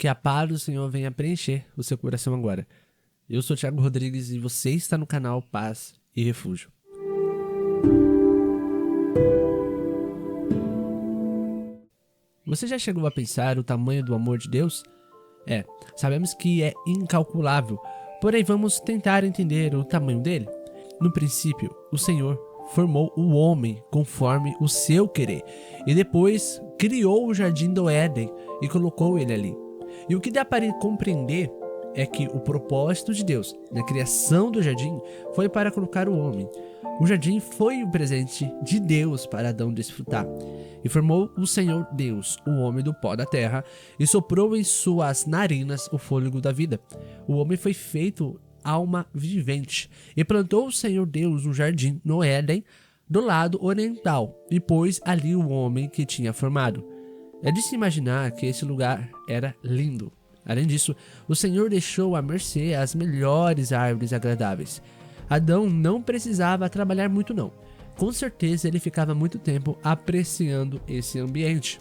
Que a paz do Senhor venha preencher o seu coração agora. Eu sou Thiago Rodrigues e você está no canal Paz e Refúgio. Você já chegou a pensar o tamanho do amor de Deus? Sabemos que é incalculável, porém vamos tentar entender o tamanho dele. No princípio, o Senhor formou o homem conforme o seu querer e depois criou o jardim do Éden e colocou ele ali. E o que dá para compreender é que o propósito de Deus na criação do jardim foi para colocar o homem. O jardim foi o presente de Deus para Adão desfrutar. E formou o Senhor Deus, o homem do pó da terra, e soprou em suas narinas o fôlego da vida. O homem foi feito alma vivente, e plantou o Senhor Deus um jardim no Éden, do lado oriental, e pôs ali o homem que tinha formado. É de se imaginar que esse lugar era lindo. Além disso, o Senhor deixou à mercê as melhores árvores agradáveis. Adão não precisava trabalhar muito não. Com certeza ele ficava muito tempo apreciando esse ambiente.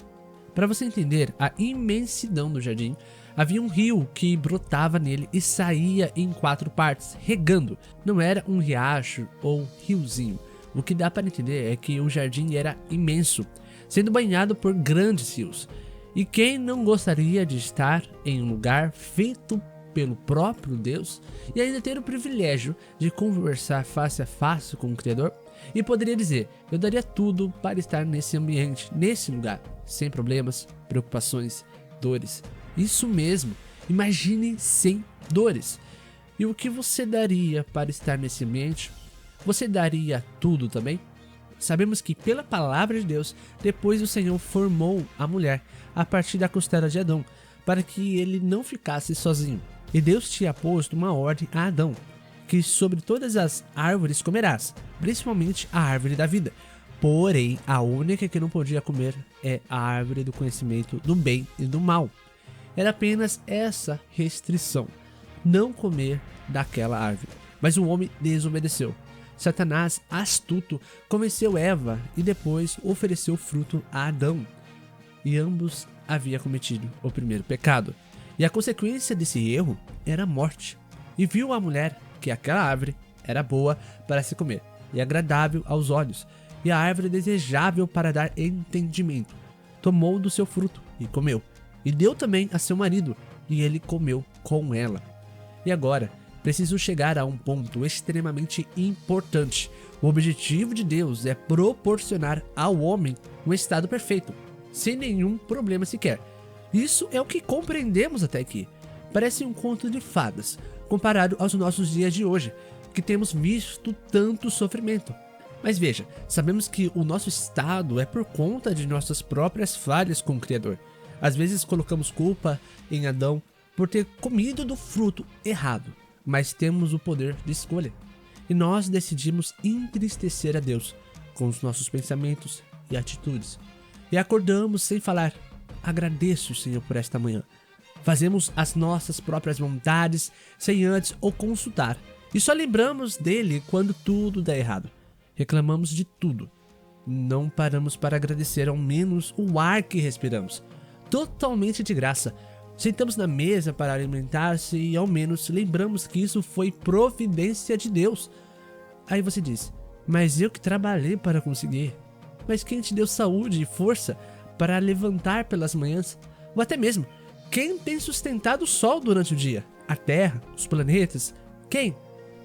Para você entender a imensidão do jardim, havia um rio que brotava nele e saía em 4 partes, regando. Não era um riacho ou riozinho. O que dá para entender é que o jardim era imenso, sendo banhado por grandes rios. E quem não gostaria de estar em um lugar feito pelo próprio Deus e ainda ter o privilégio de conversar face a face com o Criador? E poderia dizer, eu daria tudo para estar nesse ambiente, nesse lugar, sem problemas, preocupações, dores. Isso mesmo, imagine sem dores. E o que você daria para estar nesse ambiente? Você daria tudo também? Sabemos que pela palavra de Deus, depois o Senhor formou a mulher a partir da costela de Adão, para que ele não ficasse sozinho. E Deus tinha posto uma ordem a Adão, que sobre todas as árvores comerás, principalmente a árvore da vida. Porém, a única que não podia comer é a árvore do conhecimento do bem e do mal. Era apenas essa restrição, não comer daquela árvore. Mas o homem desobedeceu. Satanás, astuto, convenceu Eva e depois ofereceu fruto a Adão. E ambos haviam cometido o primeiro pecado. E a consequência desse erro era a morte. E viu a mulher que aquela árvore era boa para se comer e agradável aos olhos, e a árvore desejável para dar entendimento. Tomou do seu fruto e comeu, e deu também a seu marido, e ele comeu com ela. E agora, preciso chegar a um ponto extremamente importante. O objetivo de Deus é proporcionar ao homem um estado perfeito, sem nenhum problema sequer. Isso é o que compreendemos até aqui. Parece um conto de fadas, comparado aos nossos dias de hoje, que temos visto tanto sofrimento. Mas veja, sabemos que o nosso estado é por conta de nossas próprias falhas com o Criador. Às vezes colocamos culpa em Adão por ter comido do fruto errado, mas temos o poder de escolha. E nós decidimos entristecer a Deus com os nossos pensamentos e atitudes. E acordamos sem falar, agradeço, Senhor, por esta manhã. Fazemos as nossas próprias vontades sem antes o consultar. E só lembramos dele quando tudo dá errado. Reclamamos de tudo. Não paramos para agradecer ao menos o ar que respiramos. Totalmente de graça. Sentamos na mesa para alimentar-se e ao menos lembramos que isso foi providência de Deus. Aí você diz, mas eu que trabalhei para conseguir. Mas quem te deu saúde e força para levantar pelas manhãs? Ou até mesmo, quem tem sustentado o sol durante o dia? A terra, os planetas? Quem?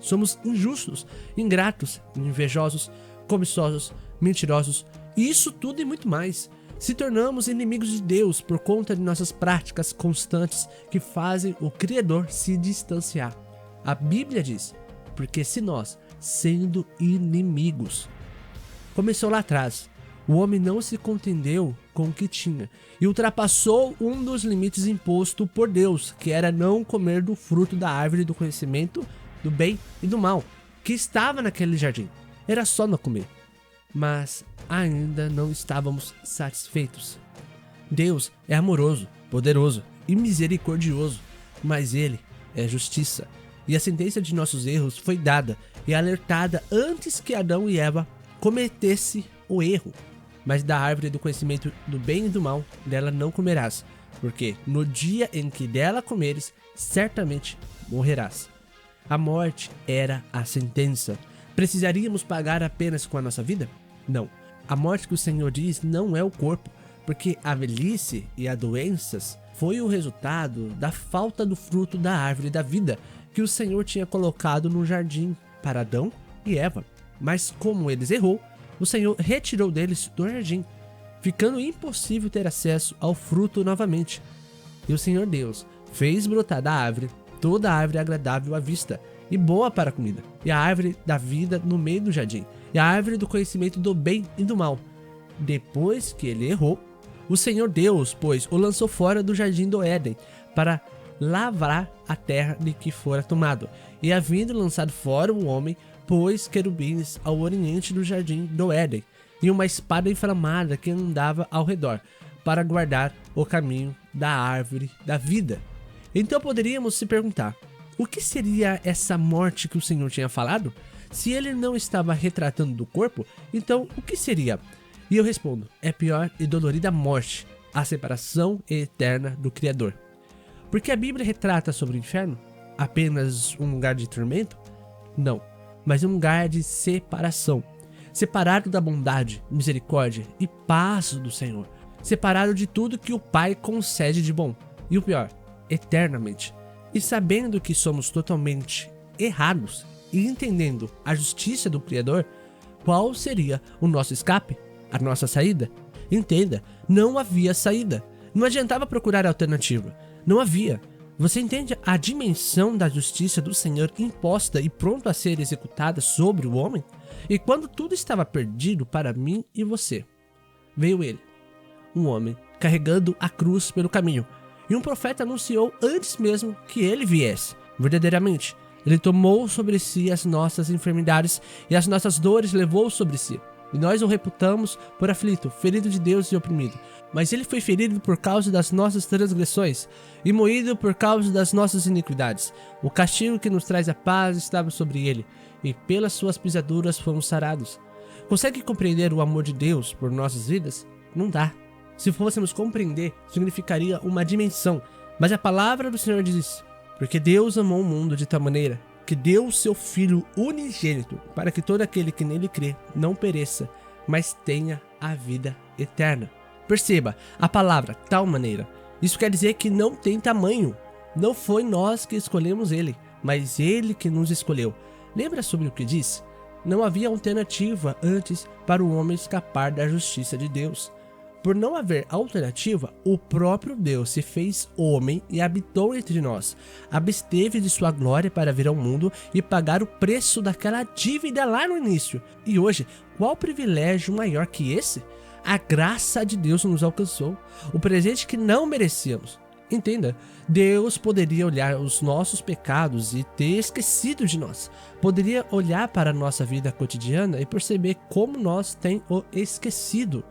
Somos injustos, ingratos, invejosos, cobiçosos, mentirosos, e isso tudo e muito mais. Se tornamos inimigos de Deus por conta de nossas práticas constantes que fazem o Criador se distanciar. A Bíblia diz, porque se nós, sendo inimigos, começou lá atrás, o homem não se contendeu com o que tinha e ultrapassou um dos limites imposto por Deus, que era não comer do fruto da árvore do conhecimento do bem e do mal, que estava naquele jardim. Era só não comer. Mas ainda não estávamos satisfeitos. Deus é amoroso, poderoso e misericordioso, mas Ele é justiça. E a sentença de nossos erros foi dada e alertada antes que Adão e Eva cometessem o erro. Mas da árvore do conhecimento do bem e do mal, dela não comerás, porque no dia em que dela comeres, certamente morrerás. A morte era a sentença. Precisaríamos pagar apenas com a nossa vida? Não. A morte que o Senhor diz não é o corpo, porque a velhice e as doenças foi o resultado da falta do fruto da árvore da vida que o Senhor tinha colocado no jardim para Adão e Eva. Mas como eles errou, o Senhor retirou deles do jardim, ficando impossível ter acesso ao fruto novamente. E o Senhor Deus fez brotar da árvore toda a árvore agradável à vista e boa para a comida, e a árvore da vida no meio do jardim, e a árvore do conhecimento do bem e do mal. Depois que ele errou, o Senhor Deus, pois, o lançou fora do jardim do Éden, para lavrar a terra de que fora tomado. E havendo lançado fora o homem, pôs querubins ao oriente do jardim do Éden, e uma espada inflamada que andava ao redor, para guardar o caminho da árvore da vida. Então poderíamos se perguntar, o que seria essa morte que o Senhor tinha falado? Se ele não estava retratando do corpo, então o que seria? E eu respondo, é pior e dolorida morte, a separação eterna do Criador. Porque a Bíblia retrata sobre o inferno apenas um lugar de tormento? Não, mas um lugar de separação. Separado da bondade, misericórdia e paz do Senhor. Separado de tudo que o Pai concede de bom. E o pior, eternamente. E sabendo que somos totalmente errados e entendendo a justiça do Criador, qual seria o nosso escape? A nossa saída? Entenda, não havia saída. Não adiantava procurar alternativa. Não havia. Você entende a dimensão da justiça do Senhor imposta e pronto a ser executada sobre o homem? E quando tudo estava perdido para mim e você, veio ele, um homem, carregando a cruz pelo caminho. E um profeta anunciou antes mesmo que ele viesse. Verdadeiramente, ele tomou sobre si as nossas enfermidades e as nossas dores levou sobre si. E nós o reputamos por aflito, ferido de Deus e oprimido. Mas ele foi ferido por causa das nossas transgressões e moído por causa das nossas iniquidades. O castigo que nos traz a paz estava sobre ele, e pelas suas pisaduras fomos sarados. Consegue compreender o amor de Deus por nossas vidas? Não dá. Se fôssemos compreender, significaria uma dimensão. Mas a palavra do Senhor diz, porque Deus amou o mundo de tal maneira que deu o seu Filho unigênito, para que todo aquele que nele crê não pereça, mas tenha a vida eterna. Perceba, a palavra tal maneira, isso quer dizer que não tem tamanho. Não foi nós que escolhemos ele, mas ele que nos escolheu. Lembra sobre o que disse? Não havia alternativa antes para o homem escapar da justiça de Deus. Por não haver alternativa, o próprio Deus se fez homem e habitou entre nós. Absteve de sua glória para vir ao mundo e pagar o preço daquela dívida lá no início. E hoje, qual privilégio maior que esse? A graça de Deus nos alcançou, o presente que não merecíamos. Entenda, Deus poderia olhar os nossos pecados e ter esquecido de nós. Poderia olhar para a nossa vida cotidiana e perceber como nós tem o esquecido.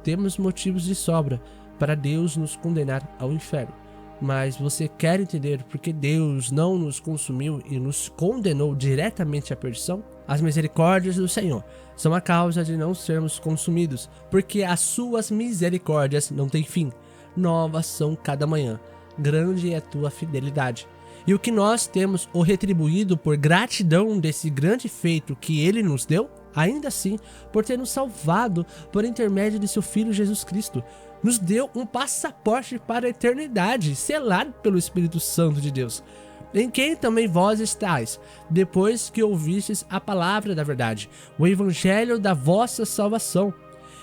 Temos motivos de sobra para Deus nos condenar ao inferno. Mas você quer entender por que Deus não nos consumiu e nos condenou diretamente à perdição? As misericórdias do Senhor são a causa de não sermos consumidos, porque as suas misericórdias não têm fim. Novas são cada manhã, grande é a tua fidelidade. E o que nós temos o retribuído por gratidão desse grande feito que ele nos deu? Ainda assim, por ter nos salvado por intermédio de seu Filho Jesus Cristo, nos deu um passaporte para a eternidade, selado pelo Espírito Santo de Deus, em quem também vós estáis, depois que ouvistes a palavra da verdade, o evangelho da vossa salvação.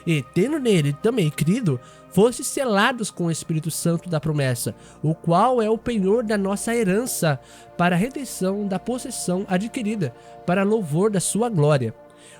E tendo nele também crido, fostes selados com o Espírito Santo da promessa, o qual é o penhor da nossa herança, para a redenção da possessão adquirida, para louvor da sua glória.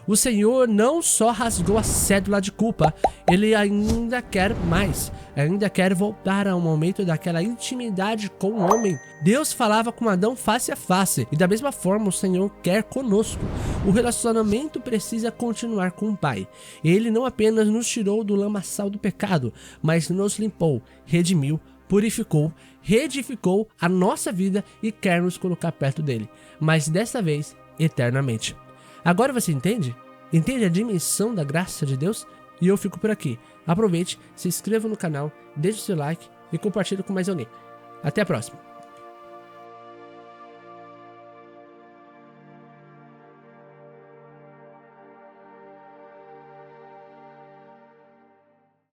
O Senhor não só rasgou a cédula de culpa, ele ainda quer mais, ainda quer voltar ao momento daquela intimidade com o homem. Deus falava com Adão face a face, e da mesma forma o Senhor quer conosco. O relacionamento precisa continuar com o Pai. Ele não apenas nos tirou do lamaçal do pecado, mas nos limpou, redimiu, purificou, reedificou a nossa vida e quer nos colocar perto dele, mas dessa vez, eternamente. Agora você entende? Entende a dimensão da graça de Deus? E eu fico por aqui. Aproveite, se inscreva no canal, deixe seu like, e compartilha com mais alguém. Até a próxima!